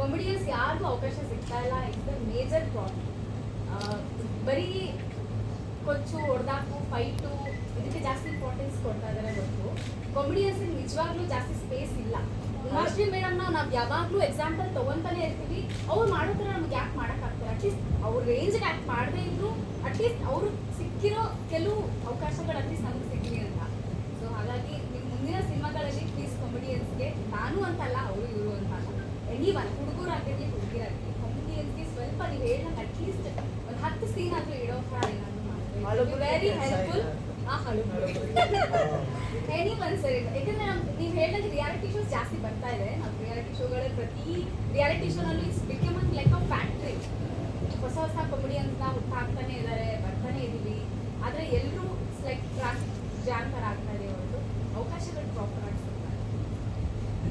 Comedians ಯಾರಿಗೂ ಅವಕಾಶ ಸಿಗ್ತಾ ಇಲ್ಲ. It's the major problem. ಬರೀ ಕೊಚ್ಚು ಹೊಡೆದಾಕು ಫೈಟು ಇದಕ್ಕೆ ಜಾಸ್ತಿ ಇಂಪಾರ್ಟೆನ್ಸ್ ಕೊಡ್ತಾ ಇದ್ದಾರೆ ಹೊರತು ಕಾಮಿಡಿಯನ್ಸ್ ನಿಜವಾಗ್ಲೂ ಜಾಸ್ತಿ ಸ್ಪೇಸ್ ಇಲ್ಲ. ಉಮಾಶ್ರೀ ಮೇಡಮ್ನ ನಾವು ಯಾವಾಗಲೂ ಎಕ್ಸಾಂಪಲ್ ತೊಗೊತಾನೆ ಇರ್ತೀವಿ. ಅವ್ರು ಮಾಡೋ ಥರ ನಮ್ಗೆ ಯಾಕೆ ಮಾಡೋಕ್ಕಾಗ್ತಾರೆ? ಅಟ್ಲೀಸ್ಟ್ ಅವ್ರ ರೇಂಜ್ಗೆ ಯಾಕೆ ಮಾಡದೇ ಇದ್ರು ಅಟ್ಲೀಸ್ಟ್ ಅವರು ಸಿಕ್ಕಿರೋ ಕೆಲವು ಅವಕಾಶಗಳು ಅಟ್ಲೀಸ್ಟ್ ನಮ್ಗೆ ಸಿಗಲಿ ಅಂತ. ಸೊ ಹಾಗಾಗಿ ನಿಮ್ಮ ಮುಂದಿನ ಸಿನಿಮಾಗಳಲ್ಲಿ ಪ್ಲೀಸ್ ಕಾಮಿಡಿಯನ್ಸ್ಗೆ, ನಾನು ಅಂತಲ್ಲ ಅವರು ಇವರು ಅಂತಲ್ಲ, ಎನಿವನ್ ಹುಡುಗರಾಗಿರಲಿ ಹುಡುಗಿರಾಗಿರಲಿ ಕಾಮಿಡಿಯನ್ಸ್ಗೆ ಸ್ವಲ್ಪ ನೀವು ಹೇಳಿದಂಗೆ ಅಟ್ಲೀಸ್ಟ್ ಒಂದು 10 ಸೀನ್ ಆದರೂ ಇಡೋ ಥರ ಏನಾದರೂ ಮಾಡಿದ್ರೆ ವೆರಿ ಹೆಲ್ಪ್ಫುಲ್. ಎನಿವನ್ ಸರ್, ಯಾಕಂದ್ರೆ ನೀವು ಹೇಳಿದಾಗ ರಿಯಾಲಿಟಿ ಶೋಸ್ ಜಾಸ್ತಿ ಬರ್ತಾ ಇದೆ. ನಾವು ರಿಯಾಲಿಟಿ ಶೋಗಳಲ್ಲಿ ಪ್ರತಿ ರಿಯಾಲಿಟಿ ಶೋನಲ್ಲಿ it's become like a factory. ಹೊಸ ಹೊಸ ಕಾಮಿಡಿಯನ್ಸ್ನ ಹುಟ್ಟಾಕ್ತಾನೆ ಇದ್ದಾರೆ, ಬರ್ತಾನೆ ಇದ್ದೀವಿ. ಆದರೆ ಎಲ್ಲರೂ ಇಟ್ಸ್ ಲೈಕ್ ಟ್ರಾಫಿಕ್ ಜಾಮ್ ಥರ ಆಗ್ತಾ ಇದೆ ಹೊರತು ಅವಕಾಶಗಳು ಪ್ರಾಪರ್ ಆಗಿ ಸಿಗ್ತಾ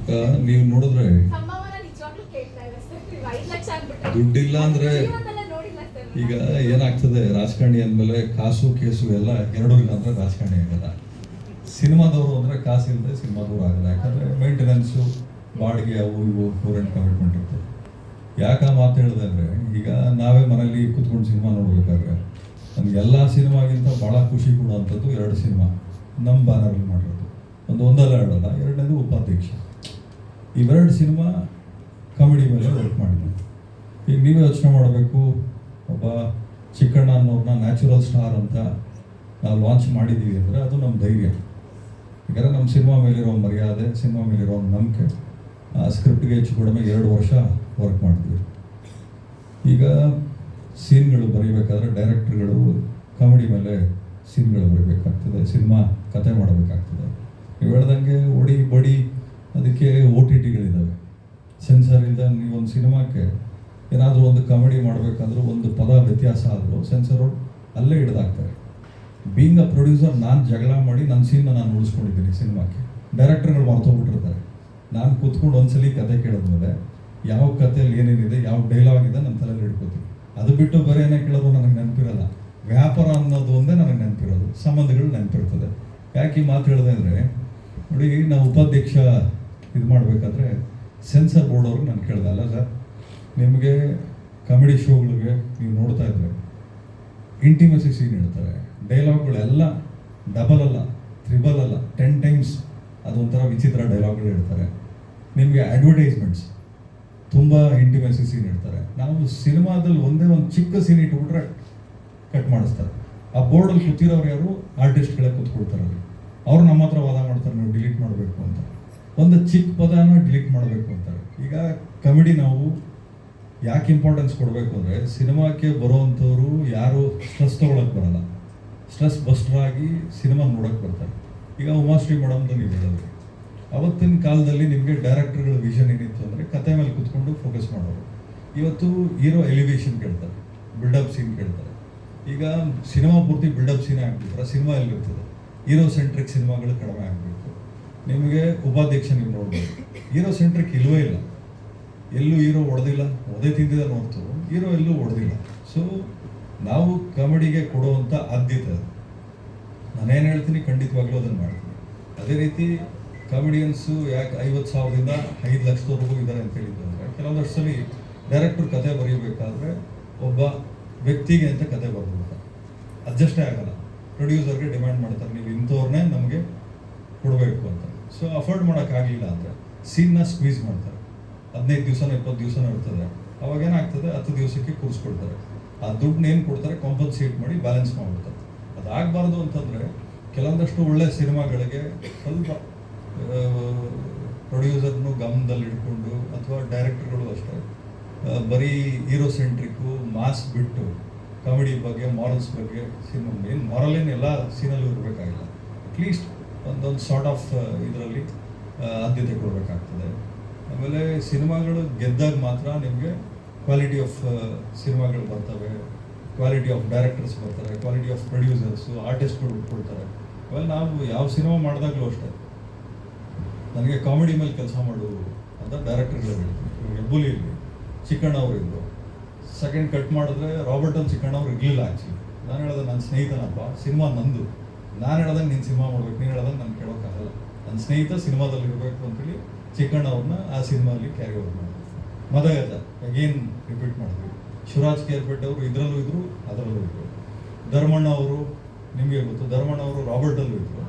ಇಲ್ಲ. ನೀವು ನೋಡಿದ್ರೆ ಸಂಭಾವನೆ ನಿಜವಾಗ್ಲೂ ಕೇಳ್ತಾ ಇದೆ ಸರ್. ನೀವು 5 ಲಕ್ಷ ಆಗ್ಬಿಟ್ಟು ದುಡ್ಡಿಲ್ಲ ಅಂದ್ರೆ ನೋಡಿಲ್ಲ ಸರ್. ಈಗ ಏನಾಗ್ತದೆ, ರಾಜಕಾರಣಿ ಅಂದಮೇಲೆ ಕಾಸು ಕೇಸು ಎಲ್ಲ ಎರಡೂ ಇಲ್ಲ ಅಂದ್ರೆ ರಾಜಕಾರಣಿ ಆಗಲ್ಲ. ಸಿನಿಮಾದವರು ಅಂದ್ರೆ ಕಾಸು ಇಲ್ಲದೆ ಸಿನಿಮಾದವ್ರು ಆಗಲ್ಲ. ಯಾಕಂದ್ರೆ ಮೇಂಟೆನೆನ್ಸು, ಬಾಡಿಗೆ, ಅವು ಇವು ಫೋರೆನ್ ಕಮಿಟ್ಮೆಂಟ್ ಇರ್ತದೆ. ಯಾಕೆ ಆ ಮಾತು ಹೇಳಿದೆ ಅಂದರೆ, ಈಗ ನಾವೇ ಮನೇಲಿ ಕೂತ್ಕೊಂಡು ಸಿನಿಮಾ ನೋಡ್ಬೇಕಾದ್ರೆ ನಮ್ಗೆ ಎಲ್ಲ ಸಿನಿಮಾಗಿಂತ ಭಾಳ ಖುಷಿ ಕೊಡುವಂಥದ್ದು 2 ಸಿನಿಮಾ ನಮ್ಮ ಬ್ಯಾನರಲ್ಲಿ ಮಾಡಿರೋದು. ಒಂದಲ್ಲ ಎರಡಲ್ಲ, ಎರಡನೇದು ಉಪಾಧ್ಯಕ್ಷ. ಇವೆರಡು ಸಿನಿಮಾ ಕಾಮಿಡಿ ಮೇಲೆ ವರ್ಕ್ ಮಾಡಿದ್ವಿ. ಈಗ ನೀವೇ ಯೋಚನೆ ಮಾಡಬೇಕು, ಒಬ್ಬ ಚಿಕ್ಕಣ್ಣ ಅನ್ನೋರನ್ನ ನ್ಯಾಚುರಲ್ ಸ್ಟಾರ್ ಅಂತ ನಾವು ಲಾಂಚ್ ಮಾಡಿದ್ದೀವಿ ಅಂದರೆ ಅದು ನಮ್ಮ ಧೈರ್ಯ. ಯಾಕಂದರೆ ನಮ್ಮ ಸಿನಿಮಾ ಮೇಲಿರೋ ಮರ್ಯಾದೆ, ಸಿನಿಮಾ ಮೇಲಿರೋ ನಂಬಿಕೆ, ಸ್ಕ್ರಿಪ್ಟ್ಗೆ ಹೆಚ್ಚು ಕಡಿಮೆ 2 ವರ್ಷ ವರ್ಕ್ ಮಾಡಿದ್ವಿ. ಈಗ ಸೀನ್ಗಳು ಬರೀಬೇಕಾದ್ರೆ ಡೈರೆಕ್ಟ್ರುಗಳು ಕಾಮಿಡಿ ಮೇಲೆ ಸೀನ್ಗಳು ಬರೀಬೇಕಾಗ್ತದೆ, ಸಿನಿಮಾ ಕತೆ ಮಾಡಬೇಕಾಗ್ತದೆ. ನೀವು ಹೇಳ್ದಂಗೆ ಒಡಿ ಬಡಿ ಅದಕ್ಕೆ OTTಗಳಿದ್ದಾವೆ. ಸೆನ್ಸರಿಂದ ನೀವೊಂದು ಸಿನಿಮಾಕ್ಕೆ ಏನಾದರೂ ಒಂದು ಕಾಮಿಡಿ ಮಾಡಬೇಕಾದ್ರೂ ಒಂದು ಪದ ವ್ಯತ್ಯಾಸ ಆದರೂ ಸೆನ್ಸರು ಅಲ್ಲೇ ಹಿಡ್ದಾಕ್ತಾರೆ. ಬೀಂಗ್ ಅ ಪ್ರೊಡ್ಯೂಸರ್ ನಾನು ಜಗಳ ಮಾಡಿ ನನ್ನ ಸೀನ್ನ ನಾನು ಉಳಿಸ್ಕೊಂಡಿದ್ದೀನಿ ಸಿನಿಮಾಕ್ಕೆ. ಡೈರೆಕ್ಟರ್ಗಳು ಮರ್ತೋಗ್ಬಿಟ್ಟಿರ್ತಾರೆ. ನಾನು ಕೂತ್ಕೊಂಡು ಒಂದ್ಸಲಿ ಕತೆ ಕೇಳಿದ್ಮೇಲೆ ಯಾವ ಕಥೆಯಲ್ಲಿ ಏನೇನಿದೆ, ಯಾವ ಡೈಲಾಗ್ ಇದೆ ನನ್ನ ತಲೆಯಲ್ಲಿ ಹಿಡ್ಕೋತೀನಿ. ಅದು ಬಿಟ್ಟು ಬೇರೆ ಏನೇ ಕೇಳೋದು ನನಗೆ ನೆನಪಿರಲ್ಲ. ವ್ಯಾಪಾರ ಅನ್ನೋದು ಒಂದೇ ನನಗೆ ನೆನಪಿರೋದು, ಸಂಬಂಧಗಳು ನೆನಪಿರ್ತದೆ. ಯಾಕೆ ಈ ಮಾತು ಹೇಳಿದೆ ಅಂದರೆ, ನೋಡಿ, ನಾವು ಉಪಾಧ್ಯಕ್ಷ ಇದು ಮಾಡಬೇಕಾದ್ರೆ ಸೆನ್ಸರ್ ಬೋರ್ಡ್ ಅವ್ರಿಗೆ ನಾನು ಕೇಳಿದೆ, ಅಲ್ಲ ಸರ್, ನಿಮಗೆ ಕಾಮಿಡಿ ಶೋಗಳಿಗೆ ನೀವು ನೋಡ್ತಾ ಇದ್ರೆ ಇಂಟಿಮೆಸಿ ಸೀನ್ ಇಡ್ತಾರೆ, ಡೈಲಾಗ್ಗಳೆಲ್ಲ ಡಬಲ್ ಅಲ್ಲ, ತ್ರಿಬಲ್ ಅಲ್ಲ, 10 ಟೈಮ್ಸ್ ಅದೊಂಥರ ವಿಚಿತ್ರ ಡೈಲಾಗ್ಗಳು ಇಡ್ತಾರೆ. ನಿಮಗೆ ಅಡ್ವರ್ಟೈಸ್ಮೆಂಟ್ಸ್ ತುಂಬ ಇಂಟಿಮೆಸಿ ಸೀನ್ ಇಡ್ತಾರೆ. ನಾವು ಸಿನಿಮಾದಲ್ಲಿ ಒಂದೇ ಒಂದು ಚಿಕ್ಕ ಸೀನ್ ಇಟ್ಬಿಟ್ರೆ ಕಟ್ ಮಾಡಿಸ್ತಾರೆ. ಆ ಬೋರ್ಡಲ್ಲಿ ಕೂತಿರೋರು ಯಾರು? ಆರ್ಟಿಸ್ಟ್ಗಳೇ ಕೂತ್ಕೊಳ್ತಾರೆ. ಅವ್ರು ನಮ್ಮ ಹತ್ರ ವಾದ ಮಾಡ್ತಾರೆ, ನೀವು ಡಿಲೀಟ್ ಮಾಡಬೇಕು ಅಂತ. ಒಂದು ಚಿಕ್ಕ ಪದನ ಡಿಲೀಟ್ ಮಾಡಬೇಕು ಅಂತಾರೆ. ಈಗ ಕಾಮಿಡಿ ನಾವು ಯಾಕೆ ಇಂಪಾರ್ಟೆನ್ಸ್ ಕೊಡಬೇಕು ಅಂದರೆ, ಸಿನಿಮಾಕ್ಕೆ ಬರೋವಂಥವ್ರು ಯಾರು ಸ್ಟ್ರೆಸ್ ತೊಗೊಳಕ್ಕೆ ಬರಲ್ಲ, ಸ್ಟ್ರೆಸ್ ಬಸ್ಟ್ರಾಗಿ ಸಿನಿಮಾ ನೋಡೋಕ್ಕೆ ಬರ್ತಾರೆ. ಈಗ ಉಮಾಶ್ರೀ ಮೇಡಮ್ದು ನೀವು ಹೇಳಿದ್ರಿ, ಅವತ್ತಿನ ಕಾಲದಲ್ಲಿ ನಿಮಗೆ ಡೈರೆಕ್ಟರ್ಗಳ ವಿಷನ್ ಏನಿತ್ತು ಅಂದರೆ ಕತೆ ಮೇಲೆ ಕೂತ್ಕೊಂಡು ಫೋಕಸ್ ಮಾಡೋರು. ಇವತ್ತು ಹೀರೋ ಎಲಿವೇಶನ್ ಕೇಳ್ತಾರೆ, ಬಿಲ್ಡಪ್ ಸೀನ್ ಕೇಳ್ತಾರೆ. ಈಗ ಸಿನಿಮಾ ಪೂರ್ತಿ ಬಿಲ್ಡಪ್ ಸೀನ್ ಆಗ್ಬಿಟ್ರೆ ಸಿನಿಮಾ ಎಲ್ಲಿರ್ತದೆ? ಹೀರೋ ಸೆಂಟ್ರಿಕ್ ಸಿನಿಮಾಗಳು ಕಡಿಮೆ ಆಗಬೇಕು. ನಿಮಗೆ ಉಪಾಧ್ಯಕ್ಷ ನೀವು ನೋಡ್ಬೋದು, ಹೀರೋ ಸೆಂಟ್ರಿಕ್ ಇಲ್ಲವೇ ಇಲ್ಲ. ಎಲ್ಲೂ ಹೀರೋ ಹೊಡೆದಿಲ್ಲ, ಒದೆ ತಿಂದಿದ ನೋಡ್ತು, ಹೀರೋ ಎಲ್ಲೂ ಹೊಡೆದಿಲ್ಲ. ಸೊ ನಾವು ಕಾಮಿಡಿಗೆ ಕೊಡುವಂಥ ಆದ್ಯತೆ ಅದು. ನಾನೇನು ಹೇಳ್ತೀನಿ ಖಂಡಿತವಾಗ್ಲೂ ಅದನ್ನು ಮಾಡ್ತೀನಿ. ಅದೇ ರೀತಿ ಕಾಮಿಡಿಯನ್ಸು ಯಾಕೆ 50,000ದಿಂದ 5 ಲಕ್ಷದವರೆಗೂ ಇದ್ದಾರೆ ಅಂತ ಹೇಳಿದ್ರು ಅಂದರೆ, ಕೆಲವೊಂದಷ್ಟು ಸಲ ಡೈರೆಕ್ಟರ್ ಕತೆ ಬರೀಬೇಕಾದ್ರೆ ಒಬ್ಬ ವ್ಯಕ್ತಿಗೆ ಅಂತ ಕತೆ ಬರ್ಬಿಡ್ತಾರೆ, ಅಡ್ಜಸ್ಟೇ ಆಗಲ್ಲ. ಪ್ರೊಡ್ಯೂಸರ್ಗೆ ಡಿಮ್ಯಾಂಡ್ ಮಾಡ್ತಾರೆ, ನೀವು ಇಂಥವ್ರನ್ನೇ ನಮಗೆ ಕೊಡಬೇಕು ಅಂತ. ಸೊ ಅಫೋರ್ಡ್ ಮಾಡೋಕ್ಕಾಗಲಿಲ್ಲ ಅಂದರೆ ಸೀನ್ನ ಸ್ಕ್ವೀಸ್ ಮಾಡ್ತಾರೆ. 15 ದಿವಸನೋ 20 ದಿವಸನೋ ಇರ್ತದೆ. ಅವಾಗೇನಾಗ್ತದೆ, 10 ದಿವಸಕ್ಕೆ ಕೂರಿಸ್ಕೊಡ್ತಾರೆ. ಆ ದುಡ್ಡನ್ನ ಏನು ಕೊಡ್ತಾರೆ ಕಾಂಪನ್ಸೇಟ್ ಮಾಡಿ ಬ್ಯಾಲೆನ್ಸ್ ಮಾಡಿಬಿಡ್ತಾರೆ. ಅದಾಗಬಾರ್ದು ಅಂತಂದರೆ ಕೆಲವೊಂದಷ್ಟು ಒಳ್ಳೆ ಸಿನಿಮಾಗಳಿಗೆ ಸ್ವಲ್ಪ ಪ್ರೊಡ್ಯೂಸರ್ನು ಗಮನದಲ್ಲಿ ಇಟ್ಕೊಂಡು, ಅಥವಾ ಡೈರೆಕ್ಟರ್ಗಳು ಅಷ್ಟೇ ಬರೀ ಹೀರೋ ಸೆಂಟ್ರಿಕ್ಕು ಮಾಸ್ ಬಿಟ್ಟು ಕಾಮಿಡಿ ಬಗ್ಗೆ, ಮಾರಲ್ಸ್ ಬಗ್ಗೆ, ಸಿನಿಮಾ ಏನು ಮಾರಲ್ ಏನು ಎಲ್ಲ ಸೀನಲ್ಲೂ ಇರಬೇಕಾಗಿಲ್ಲ. ಅಟ್ಲೀಸ್ಟ್ ಒಂದೊಂದು ಸಾರ್ಟ್ ಆಫ್ ಇದರಲ್ಲಿ ಆದ್ಯತೆ ಕೊಡಬೇಕಾಗ್ತದೆ. ಆಮೇಲೆ ಸಿನಿಮಾಗಳು ಗೆದ್ದಾಗ ಮಾತ್ರ ನಿಮಗೆ ಕ್ವಾಲಿಟಿ ಆಫ್ ಸಿನಿಮಾಗಳು ಬರ್ತವೆ, ಕ್ವಾಲಿಟಿ ಆಫ್ ಡೈರೆಕ್ಟರ್ಸ್ ಬರ್ತಾರೆ, ಕ್ವಾಲಿಟಿ ಆಫ್ ಪ್ರೊಡ್ಯೂಸರ್ಸು, ಆರ್ಟಿಸ್ಟ್ಗಳು ಉಟ್ಕೊಳ್ತಾರೆ. ಆಮೇಲೆ ನಾವು ಯಾವ ಸಿನಿಮಾ ಮಾಡಿದಾಗಲೂ ಅಷ್ಟೇ, ನನಗೆ ಕಾಮಿಡಿ ಮೇಲೆ ಕೆಲಸ ಮಾಡು ಅಂತ ಡೈರೆಕ್ಟರ್ಗಳು ಹೇಳ್ತೀನಿ. ಹೆಬ್ಬುಲಿಯಲ್ಲಿ ಚಿಕ್ಕಣ್ಣ ಅವರು ಇದ್ದರು. ಸೆಕೆಂಡ್ ಕಟ್ ಮಾಡಿದ್ರೆ ರಾಬರ್ಟನ್ ಚಿಕ್ಕಣ್ಣ ಅವ್ರು ಇರಲಿಲ್ಲ. ಆ್ಯಕ್ಚುಲಿ ನಾನು ಹೇಳ್ದೆ, ನನ್ನ ಸ್ನೇಹಿತನಪ್ಪ, ಸಿನಿಮಾ ನಂದು, ನಾನು ಹೇಳ್ದಂಗೆ ನೀನು ಸಿನಿಮಾ ಮಾಡ್ಬೇಕು, ನೀನು ಹೇಳ್ದಂಗೆ ನಾನು ಕೇಳೋಕ್ಕಾಗಲ್ಲ, ನನ್ನ ಸ್ನೇಹಿತ ಸಿನಿಮಾದಲ್ಲಿ ಇರಬೇಕು ಅಂತೇಳಿ ಚಿಕ್ಕಣ್ಣ ಅವ್ರನ್ನ ಆ ಸಿನಿಮಾಲಿ ಕ್ಯಾರಿ ಓವರ್ ಮಾಡಿದ್ರು. ಮದಗಜ ಅಗೇನ್ ರಿಪೀಟ್ ಮಾಡ್ತೀವಿ. ಶಿವರಾಜ್ ಕೇರ್ಪೇಟೆ ಅವರು ಇದರಲ್ಲೂ ಇದ್ರು, ಅದರಲ್ಲೂ ಇದ್ರು. ಧರ್ಮಣ್ಣ ಅವರು ನಿಮಗೆ ಗೊತ್ತು, ಧರ್ಮಣ್ಣ ಅವರು ರಾಬರ್ಟಲ್ಲೂ ಇದ್ರು,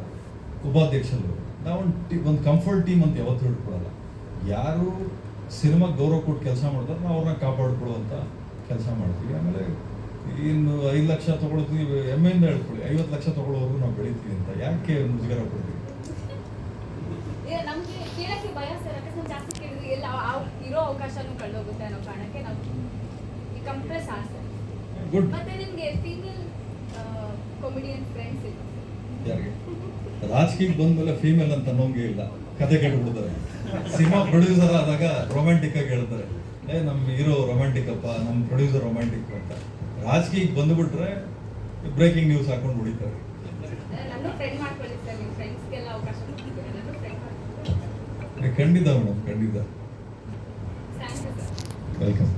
ಉಪಾಧ್ಯಕ್ಷರಲ್ಲೂ. ನಾವು ಒಂದು ಕಂಫರ್ಟ್ ಟೀಮ್ ಅಂತ ಯಾವತ್ತೂ ಹಿಡ್ಕೊಳ್ಳಲ್ಲ. ಯಾರು ಸಿನಿಮಾ ಗೌರವ ಕೊಟ್ಟು ಕೆಲಸ ಮಾಡ್ತಾರೆ ನಾವು ಅವ್ರನ್ನ ಕಾಪಾಡ್ಕೊಳ್ಳುವಂಥ ಕೆಲಸ ಮಾಡ್ತೀವಿ. ಆಮೇಲೆ ಇನ್ನು 5 ಲಕ್ಷ ತೊಗೊಳ್ತೀವಿ, ಹೆಮ್ಮೆಯಿಂದ ಹೇಳ್ಕೊಳ್ಳಿ, 50 ಲಕ್ಷ ತೊಗೊಳ್ಳೋವರೆಗೂ ನಾವು ಬೆಳಿತೀವಿ ಅಂತ ಯಾಕೆ ಮುಜುಗರ ಪಡ್ತೀವಿ? ನಮ್ಗೆ ಕೇಳಕ್ಕೆ ಭಯ ಸರ್, ಅಕಸ್ಮಾತ್ ಜಾಸ್ತಿ ಕೇಳಿದ್ರೆ ಎಲ್ಲ ಇರೋ ಅವಕಾಶನೂ ಕಳೆದೋಗುತ್ತೆ ಅನ್ನೋ ಕಾರಣಕ್ಕೆ ನಾವು ಈ ಕಂಪ್ರೆಸ್ ಆಡ್ತಾರೆ. ಗುಡ್. ಮತ್ತೆ ನಿಮ್ಗೆ ಫೀಮೇಲ್ ಕಾಮಿಡಿಯನ್ ಫ್ರೆಂಡ್ಸ್ ಇಲ್ಲ? ಯಾರಿಗೆ ರಾಜಕೀಯಕ್ಕೆ ಬಂದ್ಮೇಲೆ ಫೀಮೇಲ್ ಅಂತ ಅನ್ನೋಂಗೆ ಇಲ್ಲ, ಕತೆ ಕೇಳ್ಬಿಡ್ತಾರೆ. ಸಿನಿಮಾ ಪ್ರೊಡ್ಯೂಸರ್ ಆದಾಗ ರೊಮ್ಯಾಂಟಿಕ್ ಆಗಿ ಹೇಳ್ತಾರೆ, ನಮ್ಮ ಹೀರೋ ರೊಮ್ಯಾಂಟಿಕ್ ಅಪ್ಪ, ನಮ್ಮ ಪ್ರೊಡ್ಯೂಸರ್ ರೊಮ್ಯಾಂಟಿಕ್ ಅಂತ. ರಾಜಕೀಯಕ್ಕೆ ಬಂದುಬಿಟ್ರೆ ಬ್ರೇಕಿಂಗ್ ನ್ಯೂಸ್ ಹಾಕೊಂಡು ಹೊಡಿತಾರೆ. ನನ್ನ ಫ್ರೆಂಡ್ ಮಾಡ್ಕೊಳ್ಳಿ ಸರ್, ನಿಮ್ಮ ಫ್ರೆಂಡ್ಸ್ಗೆಲ್ಲ ಅವಕಾಶ ಕೊಡ್ತಿದ್ದೀರಾ, ನನ್ನ ಫ್ರೆಂಡ್ ಮಾಡ್ಕೊಳ್ಳಿ. ಖಂಡಿತ ಮೇಡಮ್, ಖಂಡಿತ. Thank you sir. ವೆಲ್ಕಮ್.